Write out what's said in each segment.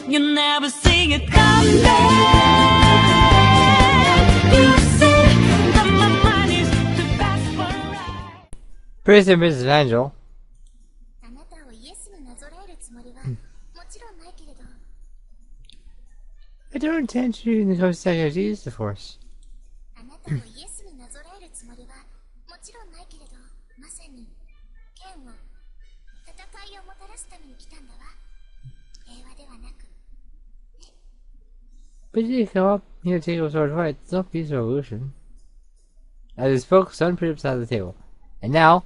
You never see it coming. You see that my mind is too fast for a ride. Praise and Mrs. Evangile. I don't intend to negotiate strategies, of course. But you come up here to take a sword fight. It's not peace revolution. As he spoke, Sun put upside the table. And now,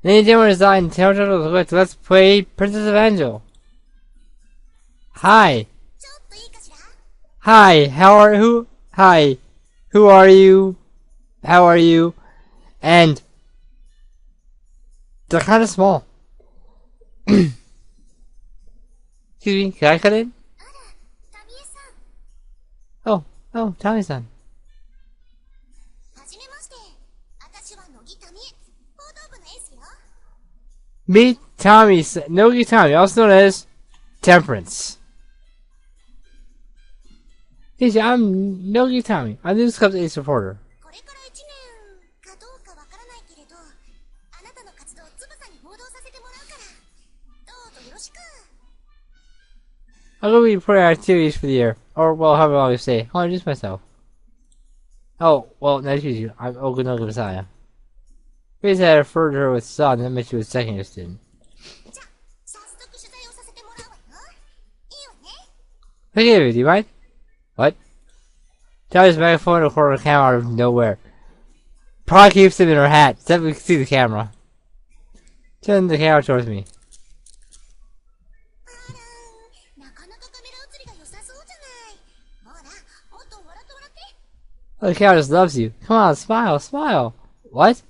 Lady Dimmer designed let's play Princess Evangile. Hi. Hi, Hi, who are you? How are you? And they're kind of small. Excuse me, can I cut in? Oh, Tommy-san. Meet Tommy, Nogi Tommy, also known as Temperance. Yes, I'm Nogi Tommy. I'm this club's ace reporter. I'm going to be reporting activities for the year. Or, well, however long you say. I'll introduce myself. Oh, well, nice to meet you. I'm Okunogi Messiah. Basically, I referred to her with son, that meant she was second year student. Okay, do you mind? What? Tommy's microphone recorded a camera out of nowhere. Probably keeps him in her hat, so that we can see the camera. Turn the camera towards me. Oh, the camera just loves you. Come on, smile, smile. What?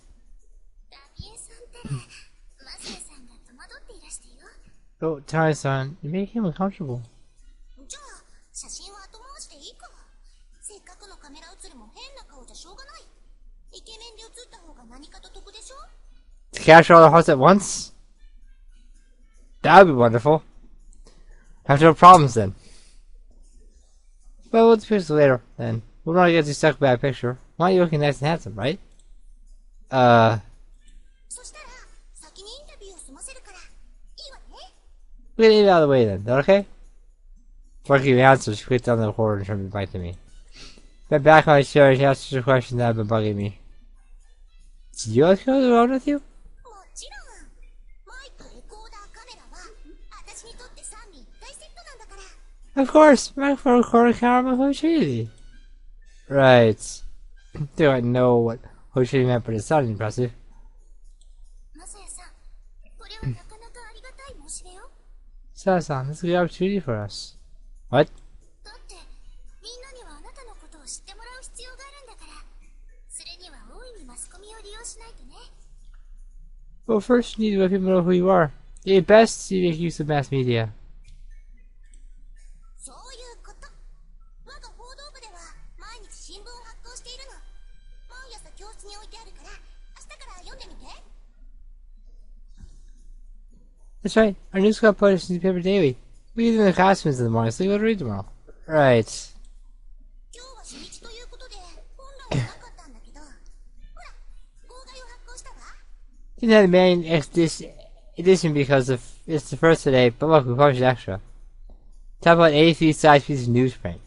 Oh, Tommy-san, you make him uncomfortable. To capture all the hearts at once? That would be wonderful. Have no problems then. But we'll discuss this later then. We don't want to get too stuck with that picture. Why aren't you looking nice and handsome, right? We're gonna get it out of the way then. Is that okay? Before I give you answers, she put down the recorder and turned it back to me. Been back on my chair and she answered a question that had been bugging me. Did you like go around with you? Of course! Microphone recorder camera Hoshiri. Right. Do I know what Hoshiri meant, but it sounded impressive. Saya-san, this is a good opportunity for us. What? Well, first you need to let people know who you are. It's best to make use of mass media. That's right, our news club publishes newspaper daily. We give them the costumes in the morning, so you go to read tomorrow. Right. Didn't have the main edition because it's the first today, but look, we published extra. Talk about 83 size pieces of newsprint.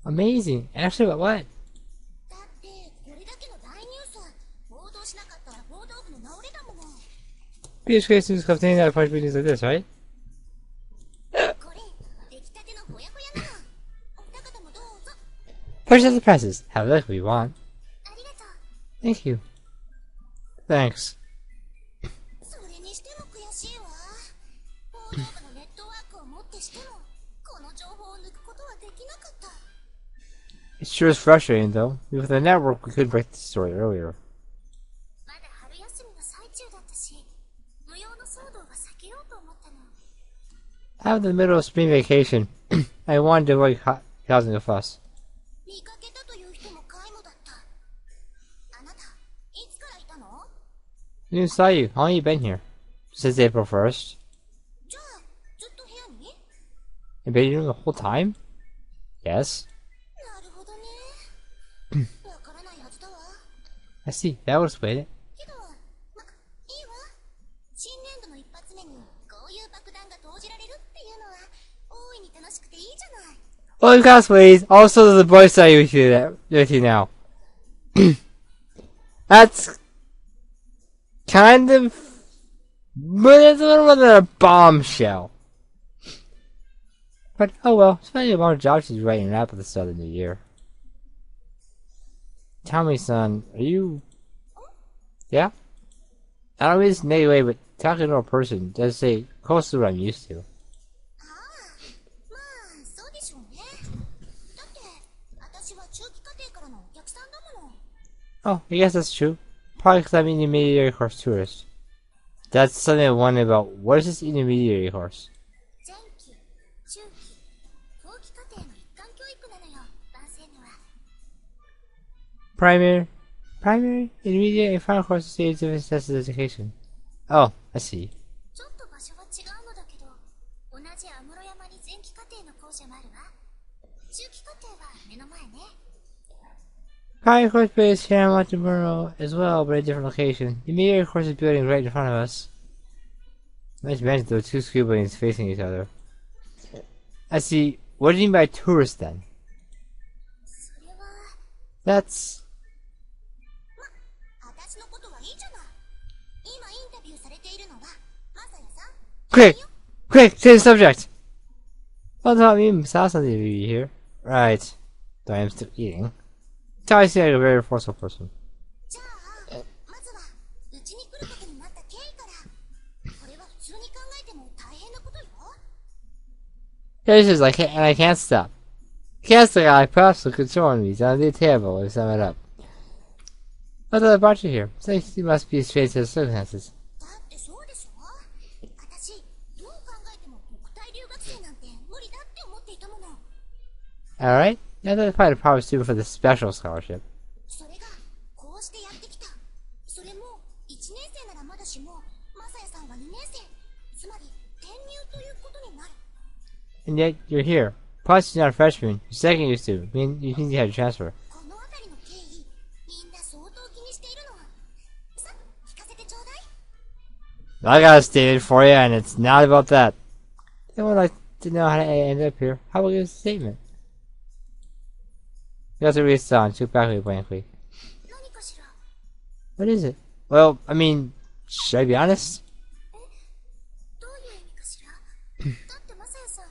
Amazing. Actually, about what? Peter's Grace News Club that publish videos like this, right? Purchase the presses. Have a look if you want. Thank you. Thanks. It sure is frustrating though. With the network we couldn't break the story earlier. Out in the middle of spring vacation, I wanted to avoid causing a fuss. I didn't saw you. How long have you been here? since April 1st. じゃあずっと部屋に？ And been here the whole time? Yes. なるほどね。わからないはずだわ。 I see. That would explain it. けど、ま、いいわ。新年度の一発目にこういう爆弾が投じられるっていうのは大いに楽しくていいじゃない。 Well, in cosplays, also the voice I with you now. That's kind of, but it's a little more than a bombshell. But oh well, it's funny about a job she's writing up at the start of the new year. Tell me, son, are you? Yeah. I don't mean this in any way, but talking to a person does say close to what I'm used to. ああ、まあそうでしょうね。だって私は中期課程からのお客さんだもの。 Oh, I guess that's true. Probably because I'm an intermediary course tourist. That's something I wonder about. What is this intermediary course? 前期、中期、後期課程の一貫教育なのよ、男性には。 Primary, intermediate, and final course stages of assessed education. Oh, I see. ちょっと場所は違うのだけど、同じ安室山に前期課程の校舎もあるわ。中期課程は目の前ね。 Primary course based here in Montemurro as well, but a different location. The intermediate course is building right in front of us. Nice to mention there are two school buildings facing each other. I see. What do you mean by tourist then? それは、 That's... 私のことはいいじゃない。今インタビューされているのは、まさやさん。 Quick! Change the subject! Well, not me, saw something to be here. Right. Though I am still eating. Tell me, seems like a very forceful person. じゃあ、まずは、うちに来ることになった経緯から。これは普通に考えても大変なことよ。 Here this is, and I can't stop. Can't stop, I possibly controlling me on the table to sum it up. I thought I brought you here. So you must be a strange set of circumstances. だってそうでしょ。私、どう考えても国体留学生なんて無理だって思っていたもの。 Alright? Yeah, that's probably the proper student for the special scholarship. それが、こうしてやってきた。それも、1年生ならまだしも、まさやさんは2年生。つまり、転入ということになる。 And yet, you're here. Plus, you're not a freshman. You're second year student. You think you had to transfer. この辺りの経緯、みんな相当気にしているの。さ、聞かせてちょうだい。 I got a statement for you, and it's not about that. They would like to know how to end up here. How will you give us a statement? You have to read this on. Shoot back blankly. 何かしら。 What is it? Well, I mean, should I be honest? どういう意味かしら。だってまさやさん、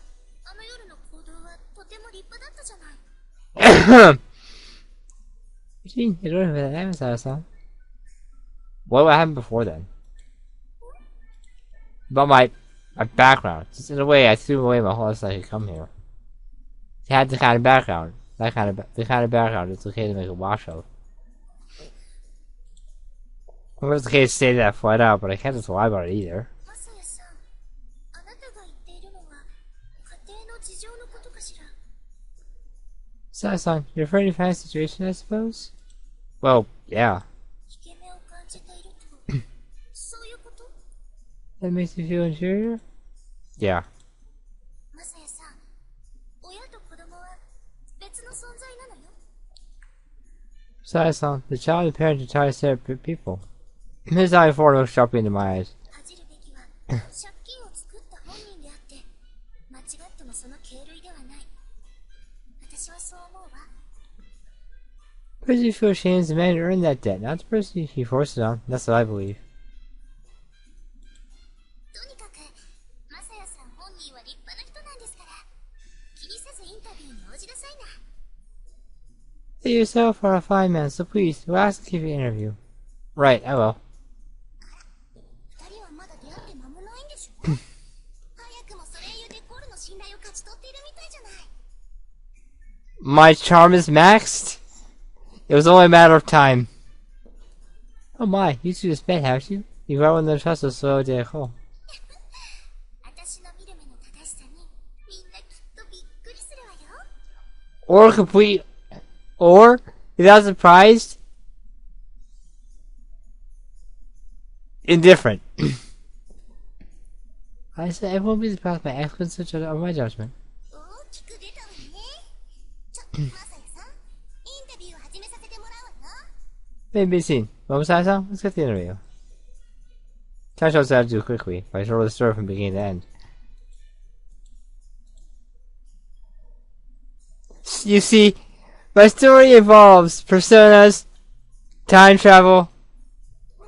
あの夜の行動はとても立派だったじゃない。What do you mean? You don't have that Amazon? What happened before then? About my background. Just in a way, I threw away my whole life so I could come here. It had the kind of background. The kind of background it's okay to make a wash of. Well, it's okay to say that flat out, but I can't just lie about it either. まさやさん、あなたが言っているのは、家庭の事情のことかしら。 Sasan, you're afraid of the situation, I suppose? Well, yeah. 引け目を感じていると、そういうこと？ That makes you feel inferior? Yeah. まさやさん、親と子供は別の存在なのよ。 Sasan, the child and parent are entirely separate people. This is how I forward sharply into my eyes. 恥じるべきは、借金を作った本人であって、間違ってもその経類ではない。私はそう思うわ。 The person you feel ashamed is the man who earned that debt, not the person he forced it on. That's what I believe. とにかく、まさやさん本人は立派な人なんですから、気にせずインタビューに応じなさいな。 You yourself are a fine man, so please, we'll ask to give you an interview. Right, I will. 二人はまだ出会って間もないんでしょ？早くもソレイユデコールの信頼を勝ち取っているみたいじゃない。 My charm is maxed? It was only a matter of time. Oh my, you two just met, haven't you? You got one of the trust of so de ho. 私の見る目の正しさに、みんなきっとびっくりするわよ。 Or, without surprised, indifferent. I said everyone be surprised by excellent such of my judgment. 大きく出たわね。マサヤさん、インタビューを始めさせてもらうわよ。Maybe seen. Mom-san, let's get the interview. Tasha said to do quickly, but I told the story from beginning to end. You see, my story involves personas, time travel,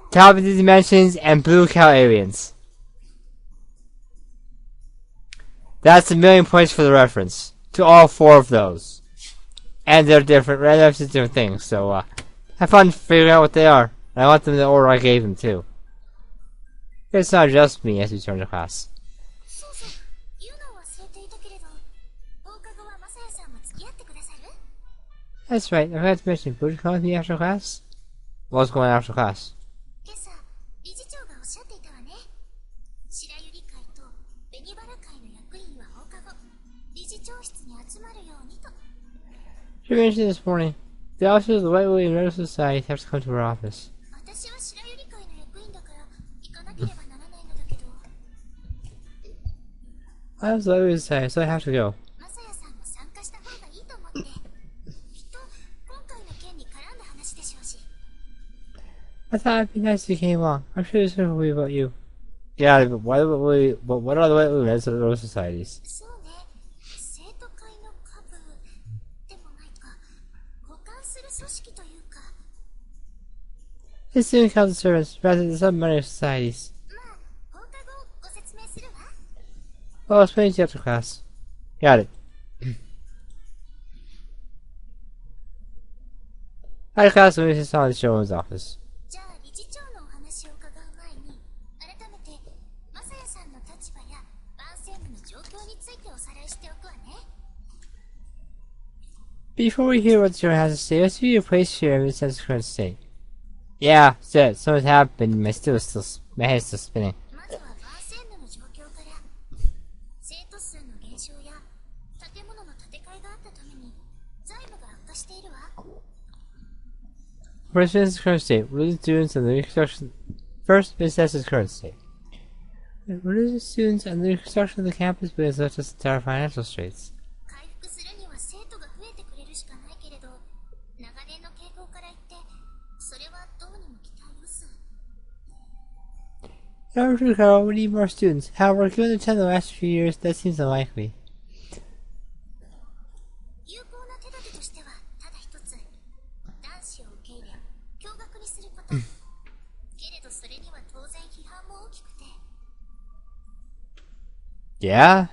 top of the dimensions, and blue cow aliens. That's a million points for the reference to all four of those. And they're different references, different things, so have fun figuring out what they are. And I want them in the order I gave them too. It's not just me as we turn to class. そうそう、言うのを忘れていたけれど、放課後はマサヤさんも付き合ってくださる？ That's right, I forgot to mention, would you come with me after class? What's going on after class? 今朝、理事長がおっしゃっていたわね。白百合会と紅バラ会の役員は放課後、理事長室に集まるようにと。She mentioned this morning. The officers of the White William Medical Society have to come to her office. 私は白百合会の役員だから行かなければならないのだけど。I was the White William Society, so I have to go. マサヤさんも参加した方がいいと思って。きっと今回の件に絡んだ話でしょうし。I thought it'd be nice if you came along. I'm sure this will be about you. Yeah, but what are the White William Medical Societies? そうね、生徒会の下部でもないか、互換する組織というか。It's student council servants, rather than some money societies. まあ、放課後ご説明するわ。 Well, I'll explain to you after class. Got it. After class, we just saw the showman's office. じゃあ理事長のお話を伺う前に、改めてマサヤさんの立場やバンセームの状況についておさらいしておくわね。 Before we hear what the show has to say, let's view your place here in the sense of current state. Yeah, said something's happened. My head's still spinning. まずはバンセームの状況から。生徒数の減少や建物の建て替えがあったために財務が悪化しているわ。 First, business current state. Religious students and the reconstruction. First, business current state. Religious students and the reconstruction of the campus buildings left us in dire financial straits. 回復するには生徒が増えてくれるしかないけれど、長年の傾向から言ってそれはどうにも期待薄。 In order to recover, we need more students. However, given the trend of the last few years, that seems unlikely. 有効な手立てとしてはただ一つ、男子を受け入れ共学にすること。けれどそれには当然批判も大きくて。 Yeah?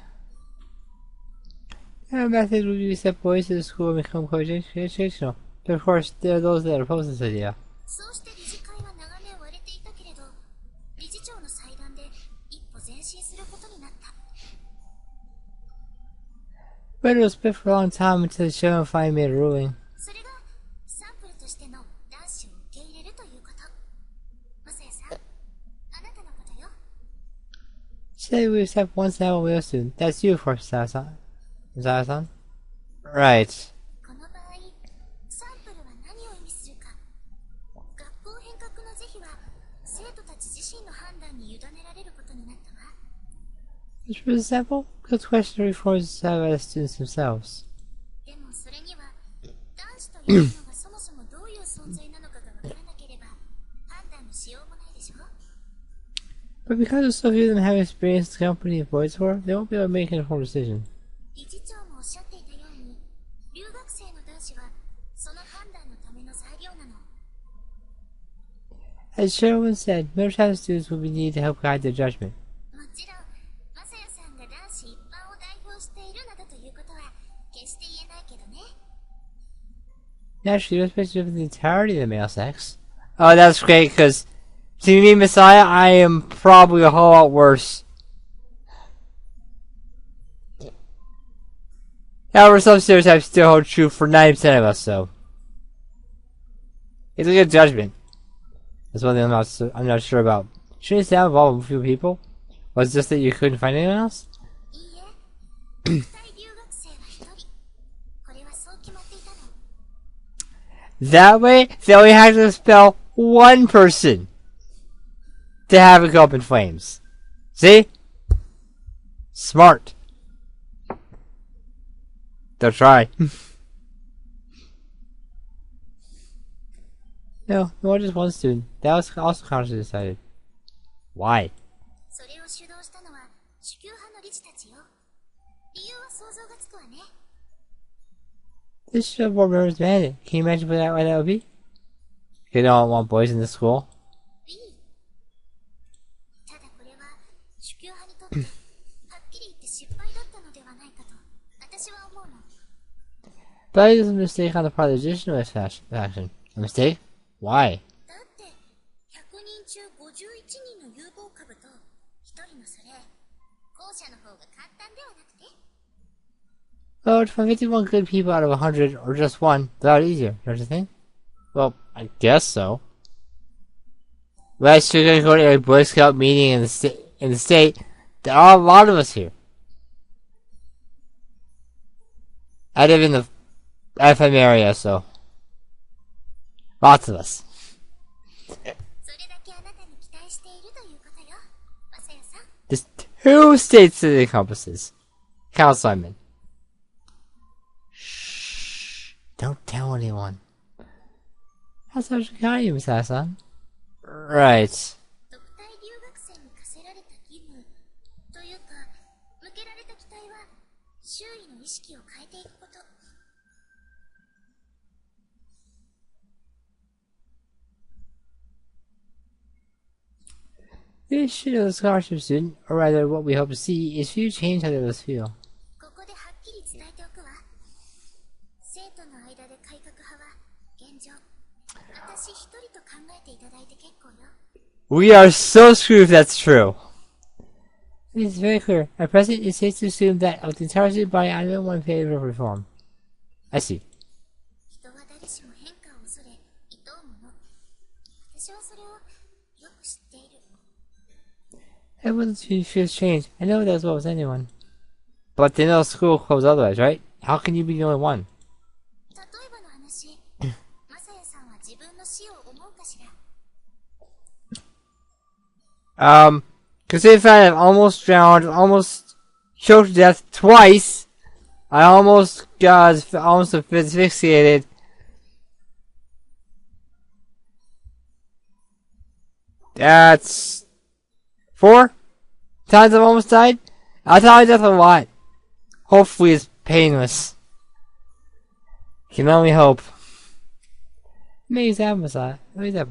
Our method would be to set boys to the school and become co-educational. But of course, there are those that oppose this idea. そうして理事会は長年割れていたけれど、理事長の裁断で一歩前進することになった。 But it was split for a long time until the show finally made a ruling. それがサンプルとしての男子を受け入れるということ。マサヤさん、あなたのことよ。She said we accept one sample male student. That's you, of course, Zaya-san. Right. この場合、サンプルは何を意味するか。学校変革の是非は生徒たち自身の判断に委ねられることになったわ。 Which was a sample? Because the question reforms decided by the students themselves. でもそれには男子というのがそもそもどういう存在なのかがわからなければ判断のしようもないでしょ。 But because so few of them have experienced the company of boys for, they won't be able to make an informed decision. 理事長もおっしゃっていたように、留学生の男子はその判断のための材料なの。 As Sherwin said, middle-class students will be needed to help guide their judgment. もちろん、マサヤさんが男子一般を代表しているなどということは決して言えないけどね。 Naturally, irrespective of the entirety of the male sex. Oh, that's great, because to me, Messiah, I am probably a whole lot worse. However, some stereotypes still hold true for 90% of us, so. It's a good judgment. That's one thing I'm not sure about. Shouldn't it sound involved with a few people? Was it just that you couldn't find anyone else? いいえ、国際留学生は一人。これはそう決まっていたの。 That way, they only have to expel one person to have it go up in flames. See? Smart. Don't try. No, more just one student. That was also consciously decided. Why? それを主導したのは主給派の理事たちよ。理由は想像がつくわね。 This should have board members demanded. Can you imagine why that would be? They don't want boys in the school. B ただこれは主給派にとってはっきり言って失敗だったのではないかと私は思うの。 But it is a mistake on the part of the traditionalist faction. A mistake? Why? だって100人中51人の有望株と1人のそれ後者の方が簡単ではなくて。 Oh, to find 51 good people out of 100, or just one, a lot easier, don't you think? Well, I guess so. Last year, going to a Boy Scout meeting in the state, there are a lot of us here. I live in the FM area, so lots of us. それだけあなたに期待しているということよ、マサヤさん。 There's 2 states that it encompasses. Count Simon. Shh. Don't tell anyone. How's that county, Miss Hassan? Right. 特待留学生に課せられた義務というか向けられた期待は周囲の意識を変えていくこと。 The issue of the scholarship student, or rather what we hope to see, is few change how others feel. ここではっきり伝えておくわ。生徒の間で改革派は現状私一人と考えていただいて結構よ。 We are so screwed if that's true. It is very clear. At present, it is safe to assume that of the entire student body, I am one in favor of reform. I see. 人は誰しも変化を恐れ厭うもの。私はそれをよく知っている。 Everyone feels change. I know that as well as anyone. But they know school closed otherwise, right? How can you be the only one? 例えばの話、マサヤさんは自分の死を思うかしら。 Considering the fact I've almost drowned, almost choked to death twice, I almost got almost asphyxiated. That's 4 times I've almost died. I'll tell you death a lot. Hopefully it's painless. Can only hope. Let me example.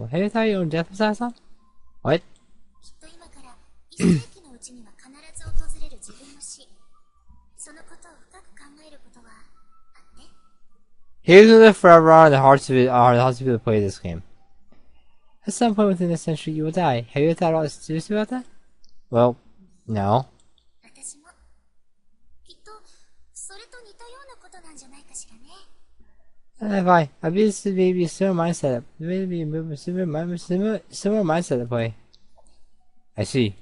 Have you thought your own death massage song? What? きっと今から1世紀のうちには必ず訪れる自分の死。そのことを深く考えることはあって。 Here's gonna live forever on the hearts of people that play this game. At some point within this century, you will die. Have you ever thought seriously about that? Well, no. 私もきっとそれと似たようなことなんじゃないかしらね。Have I? I believe this may be a similar mindset. Maybe a similar mindset at play. I see.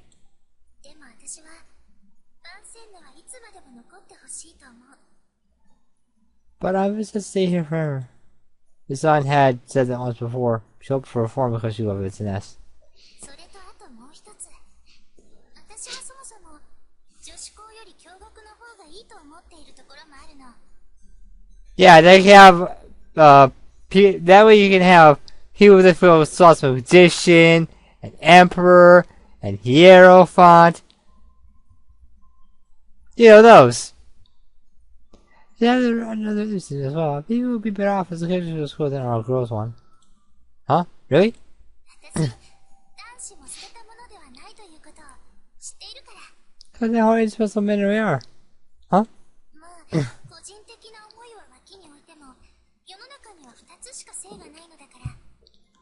でも私は万千のはいつまでも残ってほしいと思う。 But I was to stay here forever. The son had said that once before. She hoped for reform because she loved its nest. それとあともう一つ。私はそもそも女子校より共学の方がいいと思っているところもあるの。 Yeah, they can have, that way you can have people that feel thoughts of magician, an emperor, and hierophant. You know, those. Yeah, there are another instance as well. People would be better off as a Christian school than our girls one. Huh? Really? 私、男子も捨てたものではないということを知っているから。 Because they how inexpressible men really are. Huh? まあ、個人的な思いは脇に置いても、世の中には2つしか性がないのだから、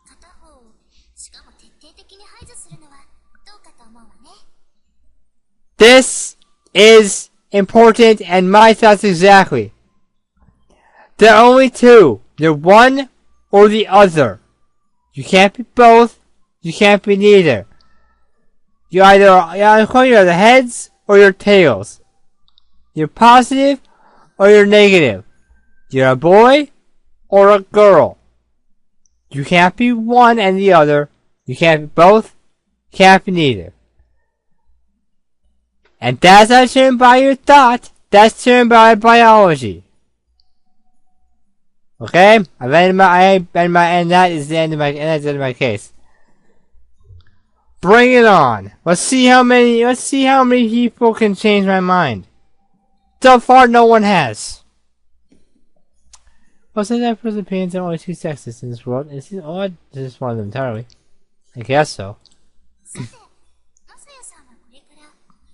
片方を、しかも徹底的に排除するのはどうかと思うわね。 This is important and my thoughts exactly. There are only two. You're one or the other. You can't be both. You can't be neither. You're either the heads or your tails. You're positive or you're negative. You're a boy or a girl. You can't be one and the other. You can't be both. You can't be neither. And that's not driven by your thought. That's driven by biology. Okay? And that is the end of my case. Bring it on. Let's see how many people can change my mind. So far, no one has. Well, since that person's opinions are only two sexes in this world, is it odd? This is one of them entirely. I guess so. さて、マサヤさんはこれから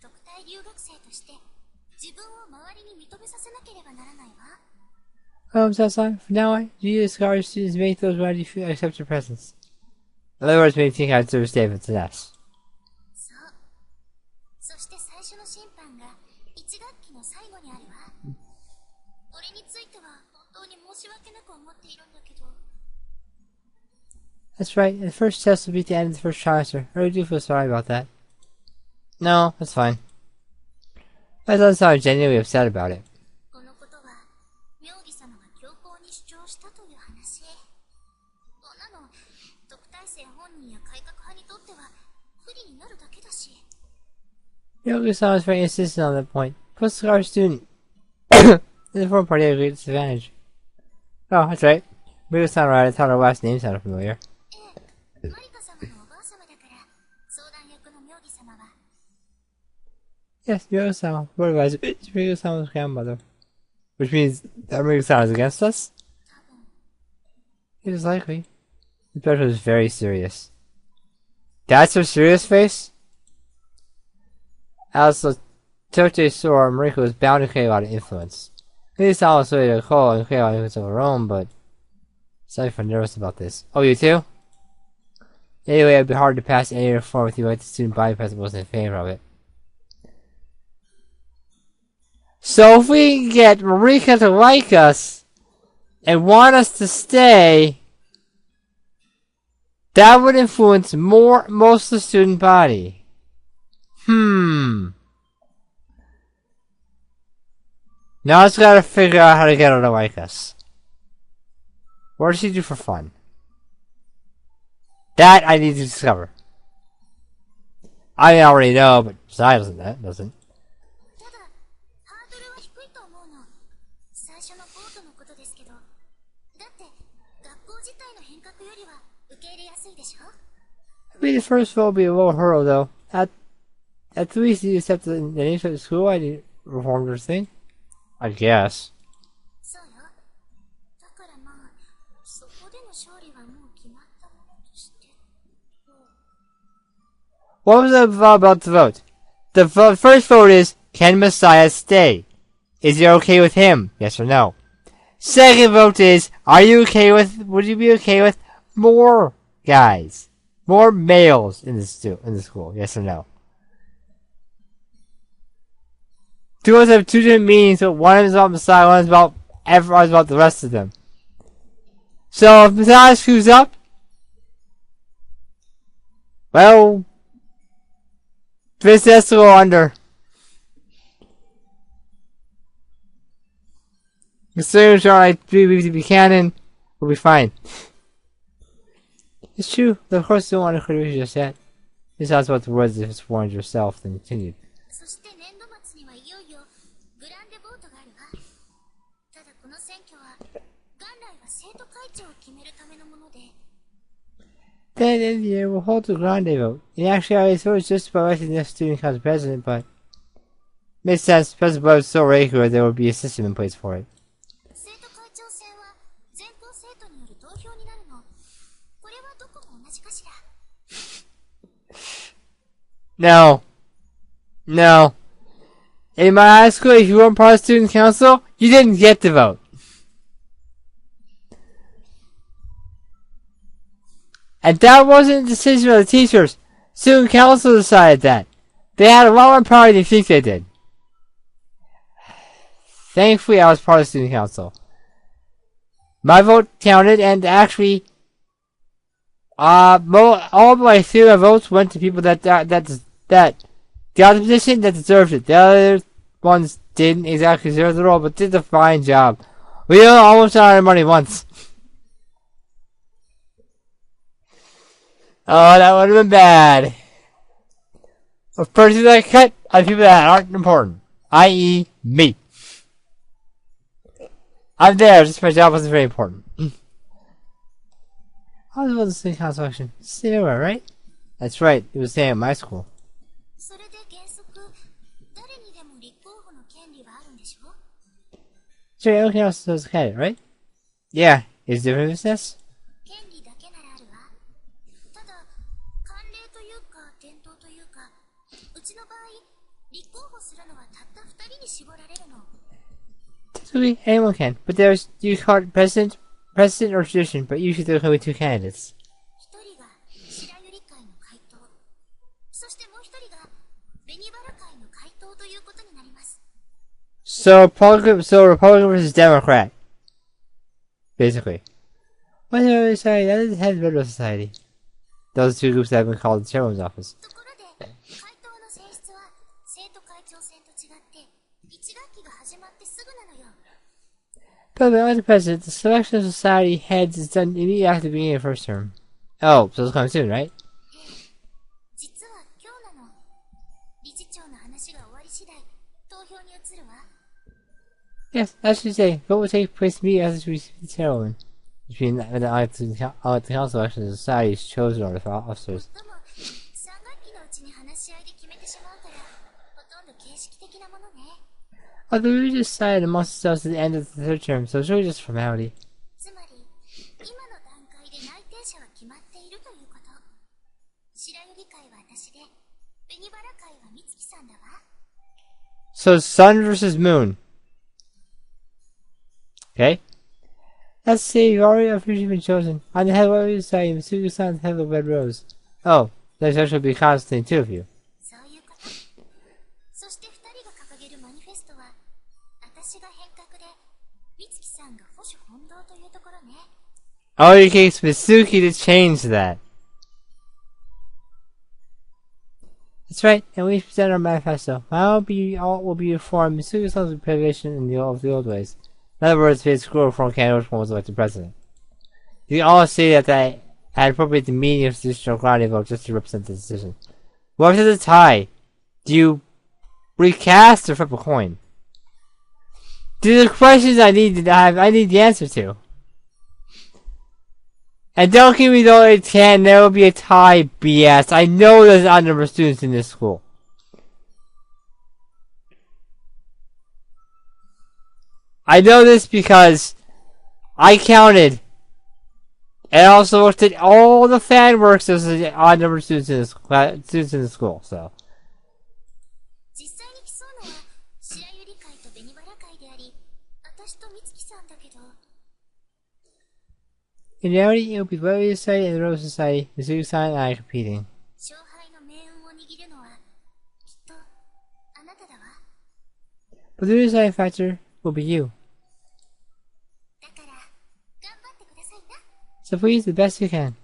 特待留学生として自分を周りに認めさせなければならないわ。Sassan, from now on, you discourage students make those ready to accept your presence. In other words, maybe think I deserve to stay if it's an S. そう。そして最初の審判が1学期の最後にあるわ。俺については本当に申し訳なく思っているんだけど。That's right, the first test will be at the end of the first trimester. I really do feel sorry about that. No, that's fine. That doesn't sound genuinely upset about it. このことは妙義様が強硬に主張したという話。こんなの特待生本人や改革派にとっては不利になるだけだし。Yogi-san was very insistent on that point. Plus, our student in the foreign party had a great disadvantage. Oh, that's right. Yogi-san right, I thought our last name sounded familiar. ええ、マリカ様のおばあ様だから相談役の妙義様は。Yes, Yogi-san, what advisor? It's Yogi-san's grandmother. Which means that Yogi-san is against us? 多分。 It is likely. The judge was very serious. That's her serious face? As the Tote saw, Mariko was bound to create a lot of influence. Maybe it's not also to call and create a lot of influence of her own, but sorry if I'm nervous about this. Oh, you too? Anyway, it'd be hard to pass any reform with you like the student body president wasn't in favor of it. So if we can get Marika to like us and want us to stay, that would influence most of the student body. Now I just gotta figure out how to get her to like us. What does she do for fun? That I need to discover. I already know, but Zai doesn't. ただ、ハードルは低いと思うの。最初のボートのことですけど。だって、学校自体の変革よりは受け入れやすいでしょ？ Maybe the first vote will be a low hurdle, though. At least you accept the names of the school. I didn't reform their thing. I guess. そうよ。だからまあ、そこでの勝利はもう決まったものとして。What was the vote about the vote? The first vote is, can Messiah stay? Is it okay with him? Yes or no? Second vote is, would you be okay with more guys? More males in the school? Yes or no? Two of them have two different meanings, but one is about Messiah, one is about the rest of them. So if Messiah screws up, well, this has to go under. Considering Charlotte Buchanan will be fine. It's true, though of course you don't want to criticize just yet. This sounds about the words if it's warned yourself, then continued. そして年度末にはいよいよグランデボートがあるわ。ただこの選挙は元来は生徒会長を決めるためのもので。 Then in the year we'll hold the grande vote. In actuality, I thought it was just about electing the student council president, but makes sense. President Bob is so regular there will be a system in place for it. 生徒会長選は全校生徒による投票になるの。これはどこも同じかしら。 No. No. In my high school, if you weren't part of the student council, you didn't get to vote. And that wasn't a decision of the teachers. Student council decided that. They had a lot more power than you think they did. Thankfully, I was part of the student council. My vote counted, and actually, all of my few votes went to people that got the position that deserved it. The other ones didn't exactly deserve the role, but did a fine job. We almost ran out of money once. Oh, that would have been bad. of persons that cut on people that aren't important, i.e., me. I'm there, just my job wasn't very important. I was about to say consolation. Sarah, right? That's right, it was saying at my school. それで原則誰にでも立候補の権利はあるんでしょ？ Sure, everyone else does cut it, right? Yeah, is there different business? 権利だけならあるわ。ただ慣例というか伝統というか、うちの場合立候補するのはたった2人に絞られるの。 Typically, anyone can, but there's, you call it precedent or tradition, but usually there's only two candidates. 1人が白百合会の会頭、そしてもう1人が紅原会の会頭ということになります。 So Republican versus Democrat. Basically. What is a society? That is the head of the society. Those two groups that have been called the chairman's office. ところで会頭の選出は生徒会長選と違って1学期が始まってすぐなのよ。 But like the president, the selection of society heads is done immediately after the beginning of the first term. Oh, so it's coming soon, right? 実は今日なの。理事長の話が終わり次第投票に移るわ。 Yes, as you say, vote will take place immediately after we receive the chairwoman. Between the council elections, the society is chosen or the officers. でも3学期のうちに話し合いで決めてしまうからほとんど形式的なものね。 Although we just decided amongst ourselves at the end of the third term, so it's really just a formality. つまり今の段階で内定者は決まっているということ。白百合会は私で紅原会は美月さんだわ。 So sun versus moon. Okay. Let's say you've already officially been chosen. On the head of every society, Masuku-san on the head of the red rose. Oh, there's actually be constantly two of you. そういうこと。そして2人が掲げるマニフェストは私が変革で美月さんが保守本堂というところね。 Oh, you can expect Masuki to change that. That's right, and we present our manifesto. All will be reformed. Masuki-san's preservation in the old ways. In other words, if his school reform candidate was elected president. You can all say that I had appropriate the meaning of the decisional grounding vote just to represent the decision. What if there's a tie? Do you recast or flip a coin? These are questions I need the answer to. And don't give me though there will be a tie BS. I know there's an odd number of students in this school. I know this because I counted and also looked at all the fan works. There's an odd number of students in the school, so. 実際に競うのは白百合会と紅原会であり私と美月さんだけど In reality, it will be Levy Society and the Rose Society. Mizuki-san and I are competing. 勝敗の命運を握るのはきっとあなただわ。 But the deciding factor will be you. だから頑張ってくださいな。 So please, the best you can.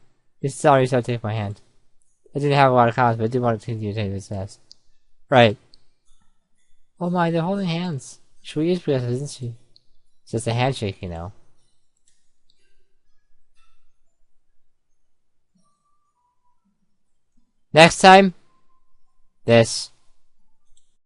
This is all you start to take my hand. I didn't have a lot of comments, but I did want to continue to take this test. Right. Oh my, they're holding hands. She is progressive, isn't she? It's just a handshake, you know. Next time, this.